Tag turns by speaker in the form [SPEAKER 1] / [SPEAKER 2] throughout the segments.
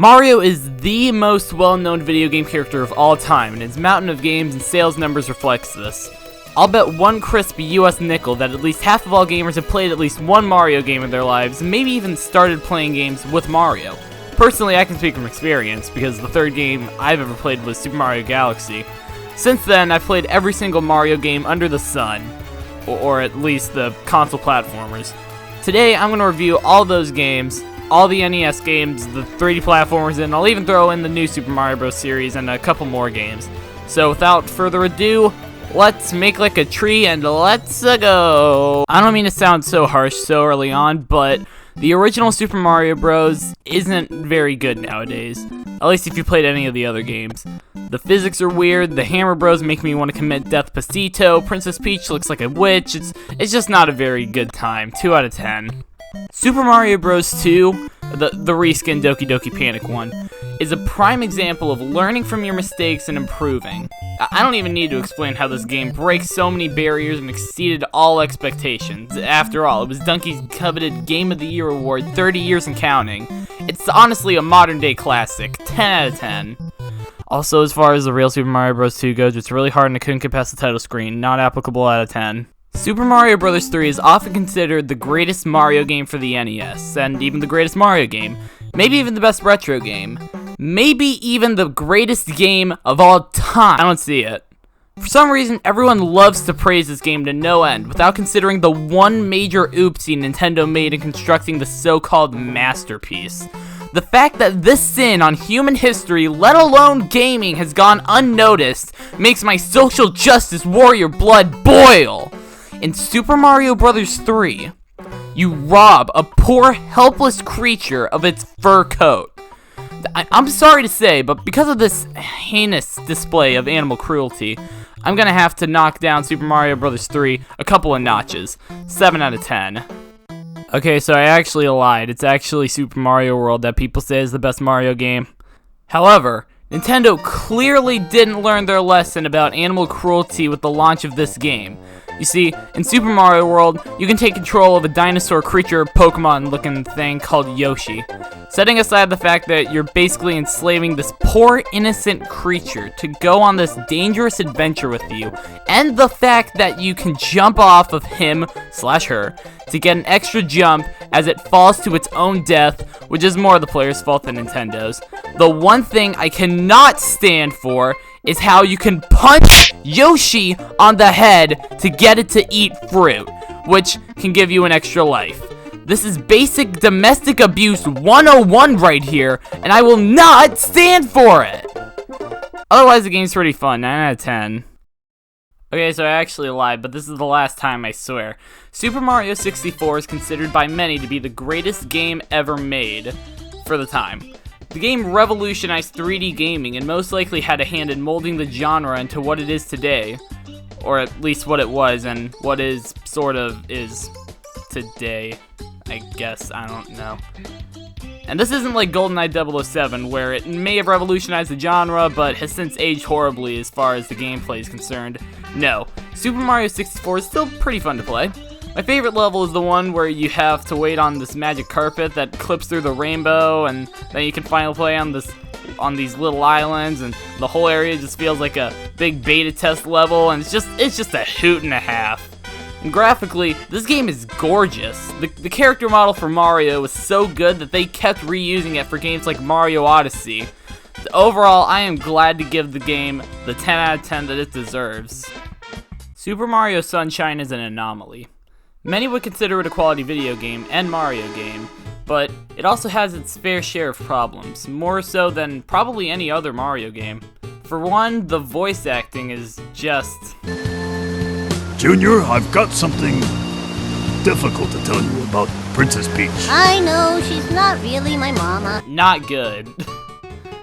[SPEAKER 1] Mario is the most well-known video game character of all time, and his mountain of games and sales numbers reflects this. I'll bet one crisp US nickel that at least half of all gamers have played at least one Mario game in their lives, and maybe even started playing games with Mario. Personally, I can speak from experience, because the third game I've ever played was Super Mario Galaxy. Since then, I've played every single Mario game under the sun, or at least the console platformers. Today, I'm going to review all those games, all the NES games, the 3D platformers, and I'll even throw in the new Super Mario Bros. Series and a couple more games. So without further ado, let's make like a tree and let's go! I don't mean to sound so harsh so early on, but the original Super Mario Bros. Isn't very good nowadays. At least if you played any of the other games. The physics are weird, the Hammer Bros make me want to commit Despacito, Princess Peach looks like a witch, it's just not a very good time. 2 out of 10. Super Mario Bros. 2, the reskin Doki Doki Panic one, is a prime example of learning from your mistakes and improving. I don't even need to explain how this game breaks so many barriers and exceeded all expectations. After all, it was Donkey's coveted Game of the Year award 30 years and counting. It's honestly a modern day classic, 10 out of 10. Also, as far as the real Super Mario Bros. 2 goes, it's really hard and I couldn't get past the title screen, not applicable out of 10. Super Mario Bros. 3 is often considered the greatest Mario game for the NES, and even the greatest Mario game. Maybe even the best retro game. Maybe even the greatest game of all time. I don't see it. For some reason, everyone loves to praise this game to no end, without considering the one major oopsie Nintendo made in constructing the so-called masterpiece. The fact that this sin on human history, let alone gaming, has gone unnoticed, makes my social justice warrior blood boil. In Super Mario Bros. 3, you rob a poor, helpless creature of its fur coat. I'm sorry to say, but because of this heinous display of animal cruelty, I'm gonna have to knock down Super Mario Bros. 3 a couple of notches. 7 out of 10. Okay, so I actually lied. It's actually Super Mario World that people say is the best Mario game. However, Nintendo clearly didn't learn their lesson about animal cruelty with the launch of this game. You see, in Super Mario World, you can take control of a dinosaur creature Pokemon-looking thing called Yoshi. Setting aside the fact that you're basically enslaving this poor, innocent creature to go on this dangerous adventure with you, and the fact that you can jump off of him/her to get an extra jump as it falls to its own death, which is more the player's fault than Nintendo's. The one thing I cannot stand for is how you can punch Yoshi on the head to get it to eat fruit, which can give you an extra life. This is basic domestic abuse 101 right here, and I will not stand for it! Otherwise, the game's pretty fun, 9 out of 10. Okay, so I actually lied, but this is the last time, I swear. Super Mario 64 is considered by many to be the greatest game ever made for the time. The game revolutionized 3D gaming and most likely had a hand in molding the genre into what it is today. Or at least what it was and what is sort of is today, I guess. I don't know. And this isn't like GoldenEye 007, where it may have revolutionized the genre, but has since aged horribly as far as the gameplay is concerned. No, Super Mario 64 is still pretty fun to play. My favorite level is the one where you have to wait on this magic carpet that clips through the rainbow, and then you can finally play on these little islands, and the whole area just feels like a big beta test level, and it's just a hoot and a half. And graphically, this game is gorgeous. The character model for Mario was so good that they kept reusing it for games like Mario Odyssey. Overall, I am glad to give the game the 10 out of 10 that it deserves. Super Mario Sunshine is an anomaly. Many would consider it a quality video game and Mario game, but it also has its fair share of problems, more so than probably any other Mario game. For one, the voice acting is just...
[SPEAKER 2] Junior, I've got something difficult to tell you about Princess Peach.
[SPEAKER 3] I know, she's not really my mama.
[SPEAKER 1] Not good,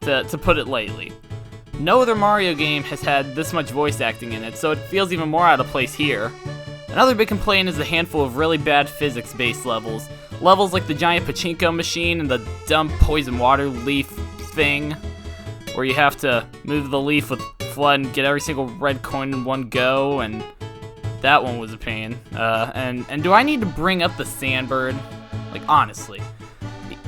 [SPEAKER 1] to put it lightly. No other Mario game has had this much voice acting in it, so it feels even more out of place here. Another big complaint is a handful of really bad physics-based levels. Levels like the giant pachinko machine and the dumb poison water leaf thing, where you have to move the leaf with FLUDD and get every single red coin in one go, and that one was a pain. And do I need to bring up the Sandbird? Like, honestly.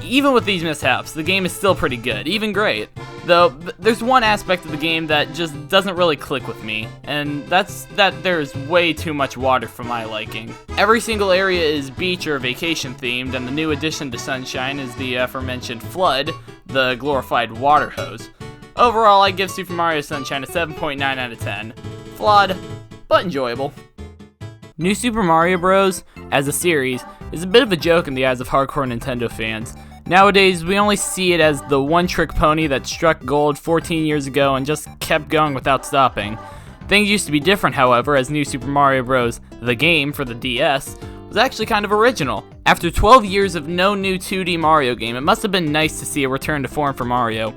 [SPEAKER 1] even with these mishaps, the game is still pretty good, even great. Though, there's one aspect of the game that just doesn't really click with me, and that's that there's way too much water for my liking. Every single area is beach or vacation themed, and the new addition to Sunshine is the aforementioned Flood, the glorified water hose. Overall, I give Super Mario Sunshine a 7.9 out of 10. Flawed, but enjoyable. New Super Mario Bros. As a series is a bit of a joke in the eyes of hardcore Nintendo fans. Nowadays, we only see it as the one-trick pony that struck gold 14 years ago and just kept going without stopping. Things used to be different, however, as New Super Mario Bros. The game for the DS was actually kind of original. After 12 years of no new 2D Mario game, it must have been nice to see a return to form for Mario.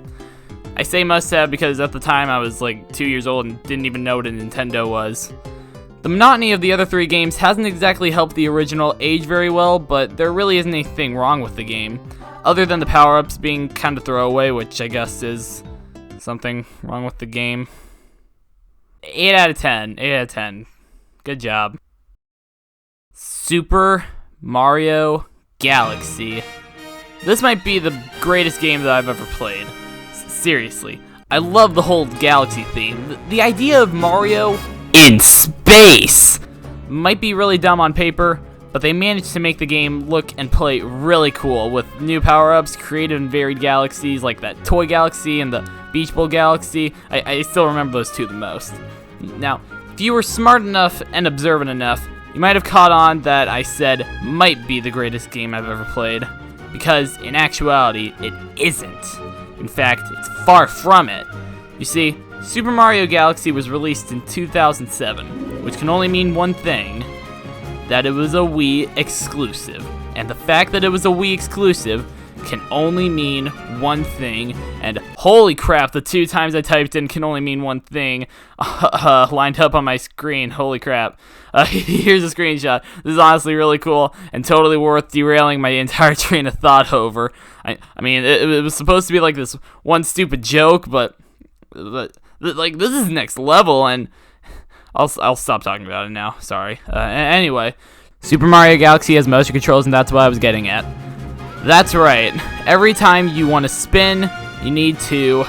[SPEAKER 1] I say must have because at the time I was like 2 years old and didn't even know what a Nintendo was. The monotony of the other three games hasn't exactly helped the original age very well, but there really isn't anything wrong with the game, other than the power-ups being kind of throwaway, which I guess is something wrong with the game. 8 out of 10. 8 out of 10. Good job. Super Mario Galaxy. This might be the greatest game that I've ever played. Seriously. I love the whole Galaxy theme. The idea of Mario in space might be really dumb on paper, but they managed to make the game look and play really cool with new power-ups, creative and varied galaxies like that Toy Galaxy and the Beach Bowl Galaxy. I still remember those two the most. Now, if you were smart enough and observant enough, you might have caught on that I said might be the greatest game I've ever played, because in actuality, it isn't. In fact, it's far from it. You see, Super Mario Galaxy was released in 2007, which can only mean one thing, that it was a Wii exclusive. And the fact that it was a Wii exclusive can only mean one thing, and holy crap, the 2 times I typed in can only mean one thing, lined up on my screen, holy crap. Here's a screenshot. This is honestly really cool, and totally worth derailing my entire train of thought over. I mean, it was supposed to be like this one stupid joke, but like, this is next level, and I'll stop talking about it now, sorry. Anyway, Super Mario Galaxy has motion controls, and that's what I was getting at. That's right, every time you want to spin, you need to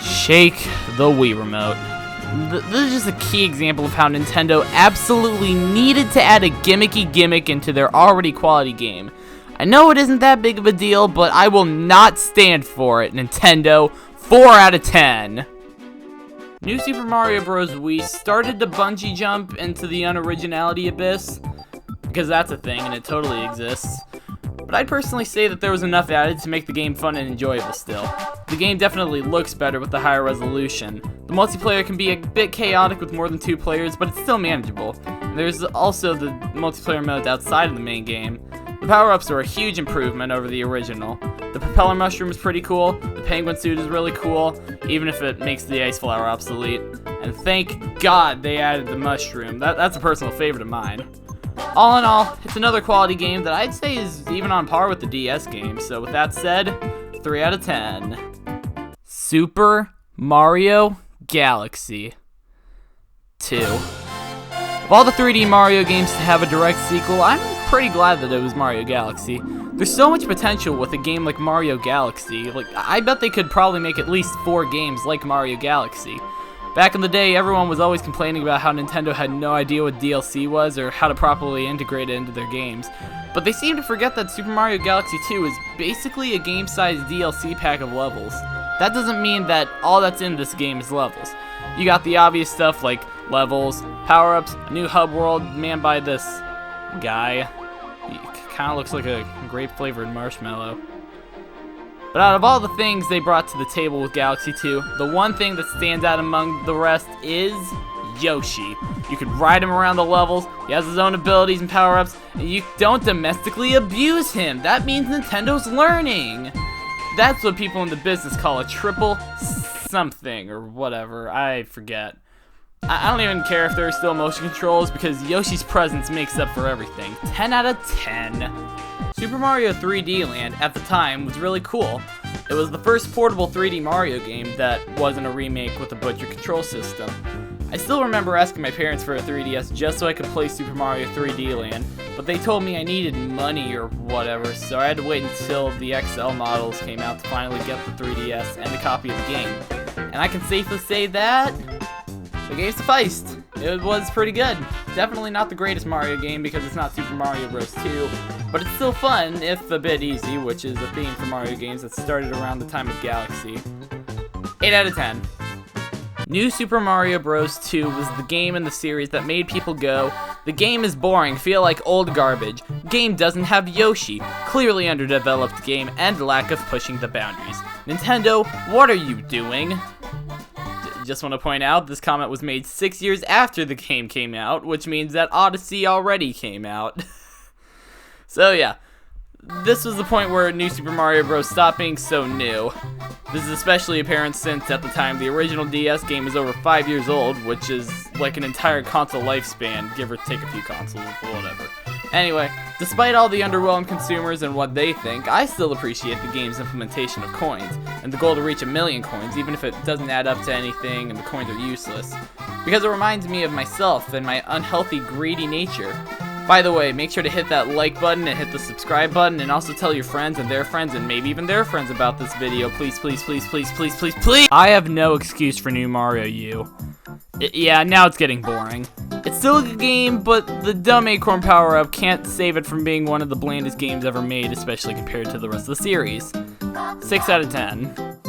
[SPEAKER 1] shake the Wii remote. This is just a key example of how Nintendo absolutely needed to add a gimmicky gimmick into their already quality game. I know it isn't that big of a deal, but I will not stand for it, Nintendo. 4 out of 10. New Super Mario Bros. Wii started to bungee jump into the unoriginality abyss, because that's a thing and it totally exists. But I'd personally say that there was enough added to make the game fun and enjoyable still. The game definitely looks better with the higher resolution. The multiplayer can be a bit chaotic with more than 2 players, but it's still manageable. And there's also the multiplayer modes outside of the main game. The power-ups are a huge improvement over the original. The propeller mushroom is pretty cool, the penguin suit is really cool, even if it makes the ice flower obsolete. And thank God they added the mushroom. That's a personal favorite of mine. All in all, it's another quality game that I'd say is even on par with the DS game, so with that said, 3 out of 10. Super Mario Galaxy 2. Of all the 3D Mario games to have a direct sequel, I'm pretty glad that it was Mario Galaxy. There's so much potential with a game like Mario Galaxy. Like, I bet they could probably make at least 4 games like Mario Galaxy. Back in the day, everyone was always complaining about how Nintendo had no idea what DLC was or how to properly integrate it into their games. But they seem to forget that Super Mario Galaxy 2 is basically a game-sized DLC pack of levels. That doesn't mean that all that's in this game is levels. You got the obvious stuff like levels, power-ups, a new hub world manned by this guy. He kind of looks like a grape-flavored marshmallow. But out of all the things they brought to the table with Galaxy 2, the one thing that stands out among the rest is Yoshi. You can ride him around the levels, he has his own abilities and power-ups, and you don't domestically abuse him. That means Nintendo's learning. That's what people in the business call a triple something, or whatever, I forget. I don't even care if there are still motion controls, because Yoshi's presence makes up for everything. 10 out of 10. Super Mario 3D Land, at the time, was really cool. It was the first portable 3D Mario game that wasn't a remake with a butcher control system. I still remember asking my parents for a 3DS just so I could play Super Mario 3D Land, but they told me I needed money or whatever, so I had to wait until the XL models came out to finally get the 3DS and a copy of the game. And I can safely say that the game sufficed. It was pretty good. Definitely not the greatest Mario game because it's not Super Mario Bros. 2, but it's still fun, if a bit easy, which is a theme for Mario games that started around the time of Galaxy. 8 out of 10. New Super Mario Bros. 2 was the game in the series that made people go, the game is boring, feel like old garbage, game doesn't have Yoshi, clearly underdeveloped game, and lack of pushing the boundaries. Nintendo, what are you doing? Just want to point out, this comment was made 6 years after the game came out, which means that Odyssey already came out. So yeah, this was the point where New Super Mario Bros. Stopped being so new. This is especially apparent since, at the time, the original DS game is over 5 years old, which is like an entire console lifespan, give or take a few consoles, whatever. Anyway, despite all the underwhelmed consumers and what they think, I still appreciate the game's implementation of coins, and the goal to reach 1 million coins, even if it doesn't add up to anything and the coins are useless. Because it reminds me of myself and my unhealthy, greedy nature. By the way, make sure to hit that like button and hit the subscribe button, and also tell your friends and their friends and maybe even their friends about this video. Please, please, please, please, please, please, please! I have no excuse for New Mario U. Yeah, now it's getting boring. It's still a good game, but the dumb acorn power-up can't save it from being one of the blandest games ever made, especially compared to the rest of the series. 6 out of 10.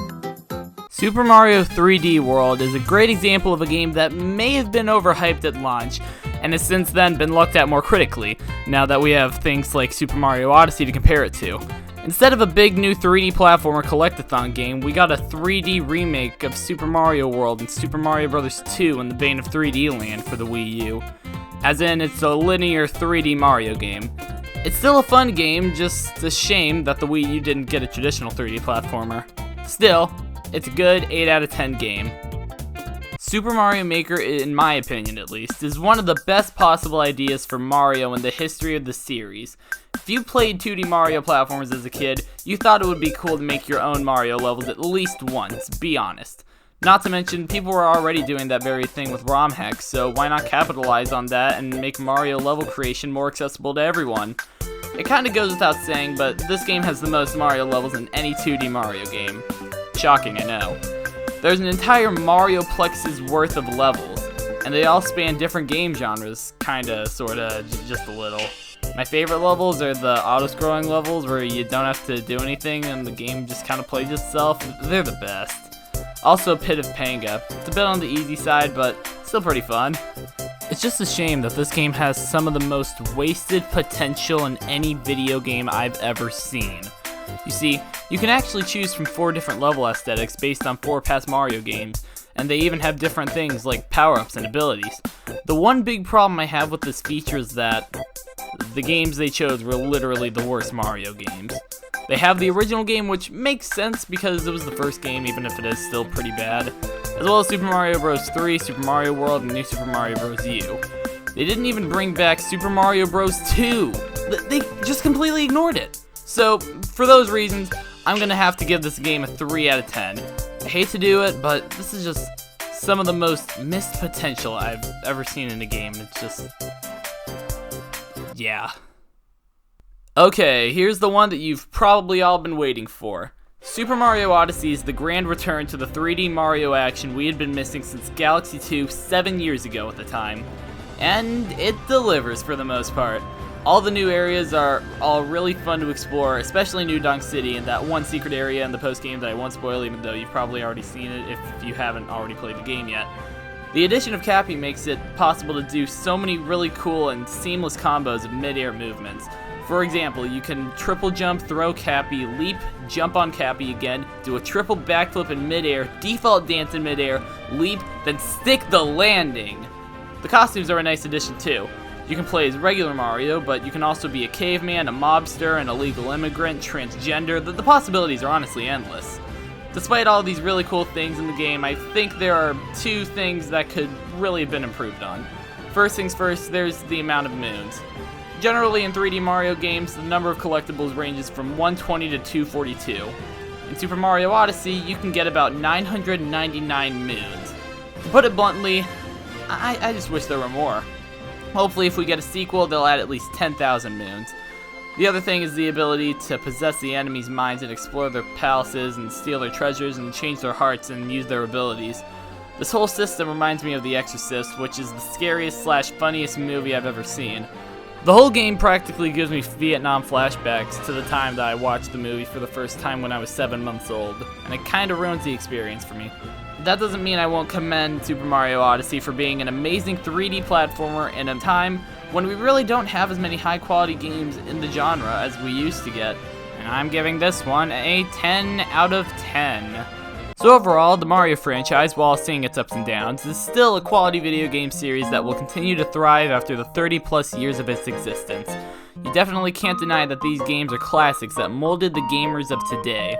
[SPEAKER 1] Super Mario 3D World is a great example of a game that may have been overhyped at launch, and has since then been looked at more critically, now that we have things like Super Mario Odyssey to compare it to. Instead of a big new 3D platformer collectathon game, we got a 3D remake of Super Mario World and Super Mario Bros. 2 in the vein of 3D Land for the Wii U. As in, it's a linear 3D Mario game. It's still a fun game, just a shame that the Wii U didn't get a traditional 3D platformer. Still, it's a good 8 out of 10 game. Super Mario Maker, in my opinion at least, is one of the best possible ideas for Mario in the history of the series. If you played 2D Mario platformers as a kid, you thought it would be cool to make your own Mario levels at least once, be honest. Not to mention, people were already doing that very thing with ROM hacks, so why not capitalize on that and make Mario level creation more accessible to everyone? It kinda goes without saying, but this game has the most Mario levels in any 2D Mario game. Shocking, I know. There's an entire Mario Plex's worth of levels, and they all span different game genres, kinda, sorta, just a little. My favorite levels are the auto-scrolling levels where you don't have to do anything and the game just kinda plays itself. They're the best. Also Pit of Panga. It's a bit on the easy side, but still pretty fun. It's just a shame that this game has some of the most wasted potential in any video game I've ever seen. You see, you can actually choose from 4 different level aesthetics based on 4 past Mario games, and they even have different things like power-ups and abilities. The one big problem I have with this feature is that the games they chose were literally the worst Mario games. They have the original game, which makes sense because it was the first game, even if it is still pretty bad, as well as Super Mario Bros. 3, Super Mario World, and New Super Mario Bros. U. They didn't even bring back Super Mario Bros. 2. They just completely ignored it. So, for those reasons, I'm gonna have to give this game a 3 out of 10. I hate to do it, but this is just some of the most missed potential I've ever seen in a game. It's just... yeah. Okay, here's the one that you've probably all been waiting for. Super Mario Odyssey is the grand return to the 3D Mario action we had been missing since Galaxy 2 7 years ago at the time. And it delivers for the most part. All the new areas are all really fun to explore, especially New Donk City and that one secret area in the post-game that I won't spoil, even though you've probably already seen it if you haven't already played the game yet. The addition of Cappy makes it possible to do so many really cool and seamless combos of mid-air movements. For example, you can triple jump, throw Cappy, leap, jump on Cappy again, do a triple backflip in mid-air, default dance in mid-air, leap, then stick the landing. The costumes are a nice addition too. You can play as regular Mario, but you can also be a caveman, a mobster, an illegal immigrant, transgender. The possibilities are honestly endless. Despite all these really cool things in the game, I think there are 2 things that could really have been improved on. First things first, there's the amount of moons. Generally in 3D Mario games, the number of collectibles ranges from 120 to 242. In Super Mario Odyssey, you can get about 999 moons. To put it bluntly, I just wish there were more. Hopefully if we get a sequel, they'll add at least 10,000 moons. The other thing is the ability to possess the enemy's minds and explore their palaces and steal their treasures and change their hearts and use their abilities. This whole system reminds me of The Exorcist, which is the scariest / funniest movie I've ever seen. The whole game practically gives me Vietnam flashbacks to the time that I watched the movie for the first time when I was 7 months old, and it kinda ruins the experience for me. That doesn't mean I won't commend Super Mario Odyssey for being an amazing 3D platformer in a time when we really don't have as many high quality games in the genre as we used to get, and I'm giving this one a 10 out of 10. So overall, the Mario franchise, while seeing its ups and downs, is still a quality video game series that will continue to thrive after the 30+ years of its existence. You definitely can't deny that these games are classics that molded the gamers of today,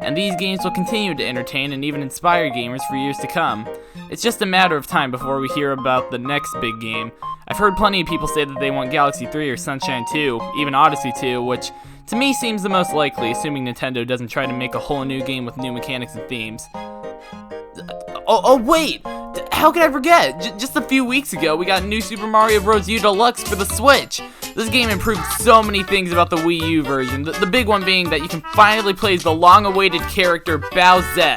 [SPEAKER 1] and these games will continue to entertain and even inspire gamers for years to come. It's just a matter of time before we hear about the next big game. I've heard plenty of people say that they want Galaxy 3 or Sunshine 2, even Odyssey 2, which to me seems the most likely, assuming Nintendo doesn't try to make a whole new game with new mechanics and themes. Oh wait! How could I forget? Just a few weeks ago, we got new Super Mario Bros. U Deluxe for the Switch. This game improved so many things about the Wii U version, the big one being that you can finally play as the long-awaited character Bowsette.